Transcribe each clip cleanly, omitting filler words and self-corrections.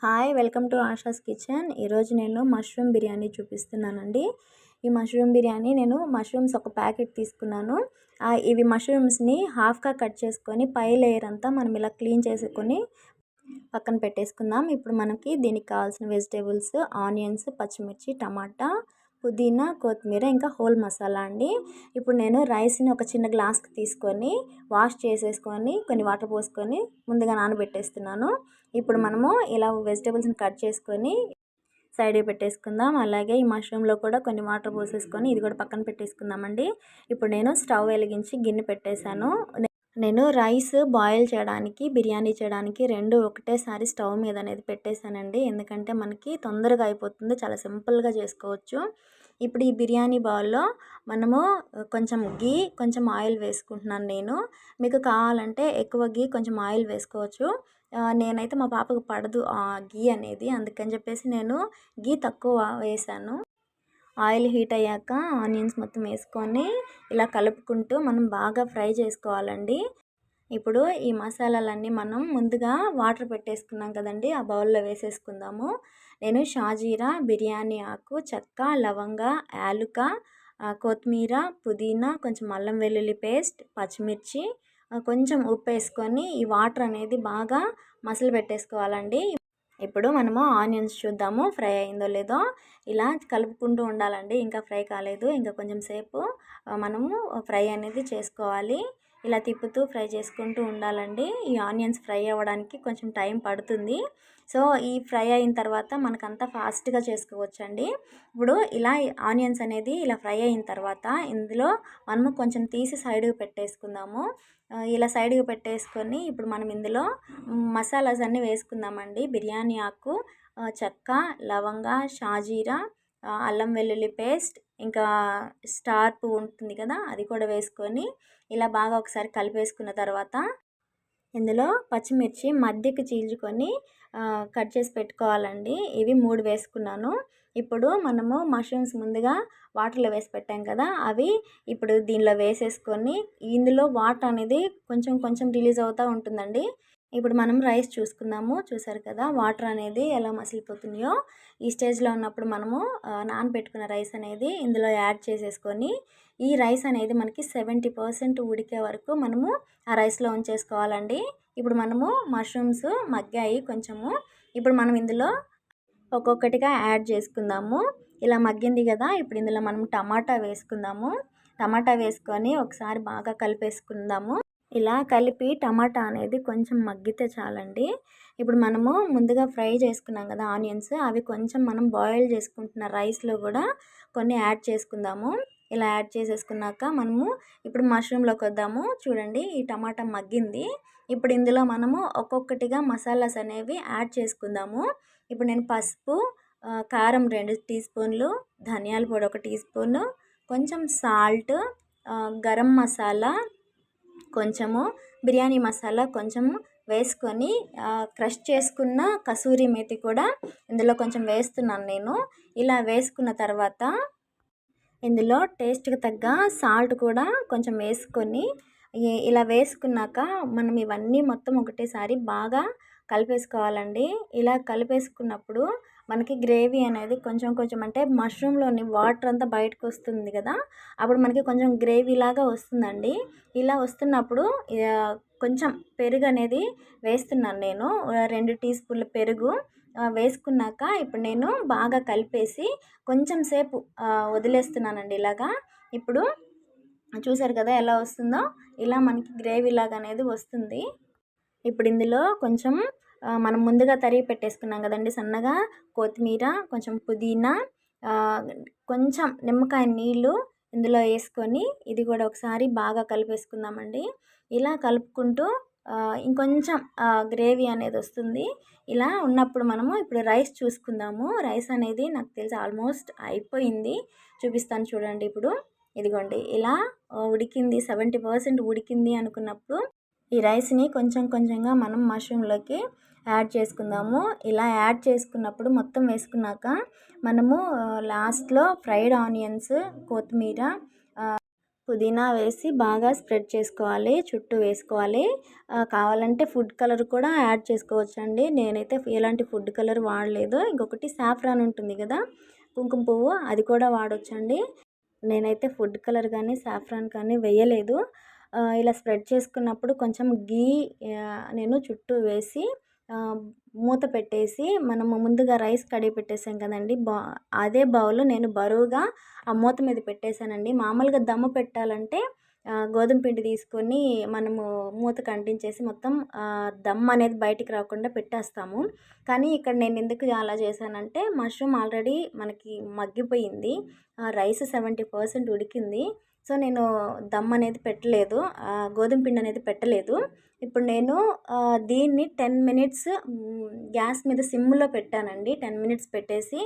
Hi welcome to ASHAs kitchen. ఈరోజు నేను mushroom biryani చూపిస్తున్నానండి. ఈ మష్రూమ్ బిర్యానీ నేను మష్రూమ్స్ ఒక ప్యాకెట్ తీసుకున్నాను. ఇవి మష్రూమ్స్ని హాఫ్గా కట్ చేసుకొని పై లేయర్ అంతా మనం ఇలా క్లీన్ చేసుకొని పక్కన పెట్టేసుకుందాం. ఇప్పుడు మనకి దీనికి కావాల్సిన వెజిటేబుల్స్ ఆనియన్స్, పచ్చిమిర్చి, టమాటా, పుదీనా, కొత్తిమీర, ఇంకా హోల్ మసాలా అండి. ఇప్పుడు నేను రైస్ని ఒక చిన్న గ్లాస్కి తీసుకొని వాష్ చేసేసుకొని కొన్ని వాటర్ పోసుకొని ముందుగా నానబెట్టేస్తున్నాను. ఇప్పుడు మనము ఇలా వెజిటేబుల్స్ని కట్ చేసుకొని సైడ్కి పెట్టేసుకుందాం. అలాగే ఈ మష్రూమ్లో కూడా కొన్ని వాటర్ పోసేసుకొని ఇది కూడా పక్కన పెట్టేసుకుందామండి. ఇప్పుడు నేను స్టవ్ వెలిగించి గిన్నె పెట్టేశాను. నేను రైస్ బాయిల్ చేయడానికి, బిర్యానీ చేయడానికి రెండు ఒకటేసారి స్టవ్ మీద అనేది పెట్టేశానండి. ఎందుకంటే మనకి తొందరగా అయిపోతుంది, చాలా సింపుల్గా చేసుకోవచ్చు. ఇప్పుడు ఈ బిర్యానీ బౌల్లో మనము కొంచెం గీ, కొంచెం ఆయిల్ వేసుకుంటున్నాను నేను. మీకు కావాలంటే ఎక్కువ గీ, కొంచెం ఆయిల్ వేసుకోవచ్చు. నేనైతే మా పాపకు పడదు ఆ గీ అనేది, అందుకని చెప్పేసి నేను గీ తక్కువ వేసాను. ఆయిల్ హీట్ అయ్యాక ఆనియన్స్ మొత్తం వేసుకొని ఇలా కలుపుకుంటూ మనం బాగా ఫ్రై చేసుకోవాలండి. ఇప్పుడు ఈ మసాలాలన్నీ మనం ముందుగా వాటర్ పెట్టేసుకున్నాం కదండి, ఆ బౌల్లో వేసేసుకుందాము. నేను షాజీరా, బిర్యానీ ఆకు, చెక్క, లవంగ, యాలుక, కొత్తిమీర, పుదీనా, కొంచెం అల్లం వెల్లుల్లి పేస్ట్, పచ్చిమిర్చి, కొంచెం ఉప్పు వేసుకొని ఈ వాటర్ అనేది బాగా మసలు పెట్టేసుకోవాలండి. ఇప్పుడు మనము ఆనియన్స్ చూద్దాము ఫ్రై అయిందో లేదో. ఇలా కలుపుకుంటూ ఉండాలండి, ఇంకా ఫ్రై కాలేదు, ఇంకా కొంచెం సేపు మనము ఫ్రై అనేది చేసుకోవాలి. ఇలా తిప్పుతూ ఫ్రై చేసుకుంటూ ఉండాలండి. ఈ ఆనియన్స్ ఫ్రై అవ్వడానికి కొంచెం టైం పడుతుంది. సో ఈ ఫ్రై అయిన తర్వాత మనకంతా ఫాస్ట్గా చేసుకోవచ్చండి. ఇప్పుడు ఇలా ఆనియన్స్ అనేది ఇలా ఫ్రై అయిన తర్వాత ఇందులో మనము కొంచెం తీసి సైడ్కి పెట్టేసుకుందాము. ఇలా సైడ్కి పెట్టేసుకొని ఇప్పుడు మనం ఇందులో మసాలాస్ అన్నీ వేసుకుందామండి. బిర్యానీ ఆకు, చెక్క, లవంగ, షాజీరా, అల్లం వెల్లుల్లి పేస్ట్, ఇంకా స్టార్ పువ్వు ఉంటుంది కదా, అది కూడా వేసుకొని ఇలా బాగా ఒకసారి కలిపేసుకున్న తర్వాత ఇందులో పచ్చిమిర్చి మధ్యకి చీల్చుకొని కట్ చేసి పెట్టుకోవాలండి. ఇవి 3 వేసుకున్నాను. ఇప్పుడు మనము మష్రూమ్స్ ముందుగా వాటర్లో వేసి పెట్టాం కదా, అవి ఇప్పుడు దీనిలో వేసేసుకొని ఇందులో వాటర్ అనేది కొంచెం కొంచెం రిలీజ్ అవుతూ ఉంటుందండి. ఇప్పుడు మనం రైస్ చూసుకుందాము. చూసారు కదా వాటర్ అనేది ఎలా మసిలిపోతున్నాయో. ఈ స్టేజ్లో ఉన్నప్పుడు మనము నానబెట్టుకున్న రైస్ అనేది ఇందులో యాడ్ చేసేసుకొని ఈ రైస్ అనేది మనకి 70% ఉడికే వరకు మనము ఆ రైస్లో ఉంచేసుకోవాలండి. ఇప్పుడు మనము మష్రూమ్స్ మగ్గాయి కొంచెము. ఇప్పుడు మనం ఇందులో ఒక్కొక్కటిగా యాడ్ చేసుకుందాము. ఇలా మగ్గింది కదా, ఇప్పుడు ఇందులో మనం టమాటా వేసుకుందాము. టమాటా వేసుకొని ఒకసారి బాగా కలిపేసుకుందాము. ఇలా కలిపి టమాటా అనేది కొంచెం మగ్గితే చాలండి. ఇప్పుడు మనము ముందుగా ఫ్రై చేసుకున్నాం కదా ఆనియన్స్, అవి కొంచెం మనం బాయిల్ చేసుకుంటున్న రైస్లో కూడా కొన్ని యాడ్ చేసుకుందాము. ఇలా యాడ్ చేసేసుకున్నాక మనము ఇప్పుడు మష్రూమ్లోకి వద్దాము. చూడండి ఈ టమాటా మగ్గింది. ఇప్పుడు ఇందులో మనము ఒక్కొక్కటిగా మసాలాస్ అనేవి యాడ్ చేసుకుందాము. ఇప్పుడు నేను పసుపు, కారం 2 టీ స్పూన్లు, ధనియాల పొడి 1 టీ స్పూను, కొంచెం సాల్ట్, గరం మసాలా కొంచెము, బిర్యానీ మసాలా కొంచెము వేసుకొని క్రష్ చేసుకున్న కసూరి మేతి కూడా ఇందులో కొంచెం వేస్తున్నాను నేను. ఇలా వేసుకున్న తర్వాత ఇందులో టేస్ట్కి తగ్గ సాల్ట్ కూడా కొంచెం వేసుకొని ఇలా వేసుకున్నాక మనం ఇవన్నీ మొత్తం ఒకటేసారి బాగా కలిపేసుకోవాలండి. ఇలా కలిపేసుకున్నప్పుడు మనకి గ్రేవీ అనేది కొంచెం కొంచెం అంటే మష్రూమ్లోని వాటర్ అంతా బయటకు వస్తుంది కదా, అప్పుడు మనకి కొంచెం గ్రేవీ లాగా వస్తుందండి. ఇలా వస్తున్నప్పుడు కొంచెం పెరుగు అనేది వేస్తున్నాను నేను. 2 టీ స్పూన్ల పెరుగు వేసుకున్నాక ఇప్పుడు నేను బాగా కలిపేసి కొంచెం సేపు వదిలేస్తున్నానండి ఇలాగా. ఇప్పుడు చూసారు కదా ఎలా వస్తుందో, ఇలా మనకి గ్రేవీ లాగా అనేది వస్తుంది. ఇప్పుడు ఇందులో కొంచెం మనం ముందుగా తరిగి పెట్టేసుకున్నాం కదండి సన్నగా, కొత్తిమీర, కొంచెం పుదీనా, కొంచెం నిమ్మకాయ నీళ్ళు ఇందులో వేసుకొని ఇది కూడా ఒకసారి బాగా కలిపేసుకుందామండి. ఇలా కలుపుకుంటూ ఇంకొంచెం గ్రేవీ అనేది వస్తుంది. ఇలా ఉన్నప్పుడు మనము ఇప్పుడు రైస్ చూసుకుందాము. రైస్ అనేది నాకు తెలిసి ఆల్మోస్ట్ అయిపోయింది. చూపిస్తాను చూడండి. ఇప్పుడు ఇదిగోండి ఇలా ఉడికింది, 70% ఉడికింది అనుకున్నప్పుడు ఈ రైస్ని కొంచెం కొంచెంగా మనం మష్రూమ్లోకి యాడ్ చేసుకుందాము. ఇలా యాడ్ చేసుకున్నప్పుడు మొత్తం వేసుకున్నాక మనము లాస్ట్లో ఫ్రైడ్ ఆనియన్స్, కొత్తిమీర, పుదీనా వేసి బాగా స్ప్రెడ్ చేసుకోవాలి, చుట్టూ వేసుకోవాలి. కావాలంటే ఫుడ్ కలర్ కూడా యాడ్ చేసుకోవచ్చండి. నేనైతే ఎలాంటి ఫుడ్ కలర్ వాడలేదు. ఇంకొకటి సాఫ్రాన్ ఉంటుంది కదా, కుంకుమ పువ్వు, అది కూడా వాడొచ్చండి. నేనైతే ఫుడ్ కలర్ కానీ సాఫ్రాన్ కానీ వేయలేదు. ఇలా స్ప్రెడ్ చేసుకున్నప్పుడు కొంచెం గీ నేను చుట్టూ వేసి మూత పెట్టేసి, మనము ముందుగా రైస్ కడిగి పెట్టేసాం కదండి, అదే బౌల్ నేను బరువుగా ఆ మూత మీద పెట్టేశానండి. మామూలుగా దమ్ము పెట్టాలంటే గోధుమ పిండి తీసుకొని మనము మూతకు అంటించేసి మొత్తం దమ్ అనేది బయటికి రాకుండా పెట్టేస్తాము. కానీ ఇక్కడ నేను ఎందుకు అలా చేశానంటే, మష్రూమ్ ఆల్రెడీ మనకి మగ్గిపోయింది, రైస్ 70% ఉడికింది. సో నేను దమ్ అనేది పెట్టలేదు, గోధుమ పిండి అనేది పెట్టలేదు. ఇప్పుడు నేను దీన్ని 10 మినిట్స్ గ్యాస్ మీద సిమ్లో పెట్టానండి. 10 మినిట్స్ పెట్టేసి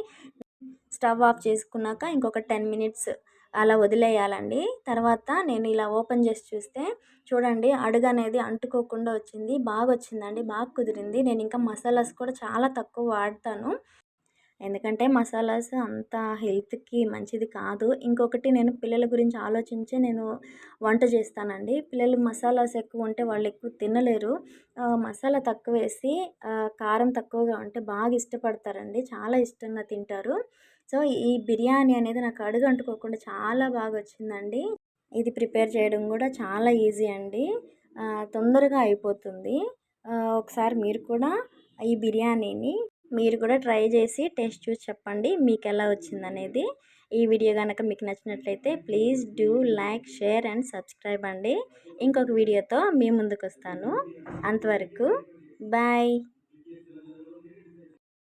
స్టవ్ ఆఫ్ చేసుకున్నాక ఇంకొక 10 మినిట్స్ అలా వదిలేయాలండి. తర్వాత నేను ఇలా ఓపెన్ చేసి చూస్తే చూడండి, అడుగు అనేది అంటుకోకుండా వచ్చింది. బాగా వచ్చిందండి, బాగా కుదిరింది. నేను ఇంకా మసాలాస్ కూడా చాలా తక్కువ వాడతాను, ఎందుకంటే మసాలాస్ అంత హెల్త్కి మంచిది కాదు. ఇంకొకటి, నేను పిల్లల గురించి ఆలోచించే నేను వంట చేస్తానండి. పిల్లలు మసాలాస్ ఎక్కువ ఉంటే వాళ్ళు ఎక్కువ తినలేరు. మసాలా తక్కువ వేసి కారం తక్కువగా ఉంటే బాగా ఇష్టపడతారండి, చాలా ఇష్టంగా తింటారు. సో ఈ బిర్యానీ అనేది నాకు అడుగు అంటుకోకుండా చాలా బాగా వచ్చిందండి. ఇది ప్రిపేర్ చేయడం కూడా చాలా ఈజీ అండి, తొందరగా అయిపోతుంది. ఒకసారి మీరు కూడా ఈ బిర్యానీని మీరు కూడా ట్రై చేసి టేస్ట్ చూసి చెప్పండి మీకు ఎలా వచ్చిందనేది. ఈ వీడియో కనుక మీకు నచ్చినట్లయితే please do like, share and subscribe అండి. ఇంకొక వీడియోతో మీ ముందుకు వస్తాను. అంతవరకు బాయ్.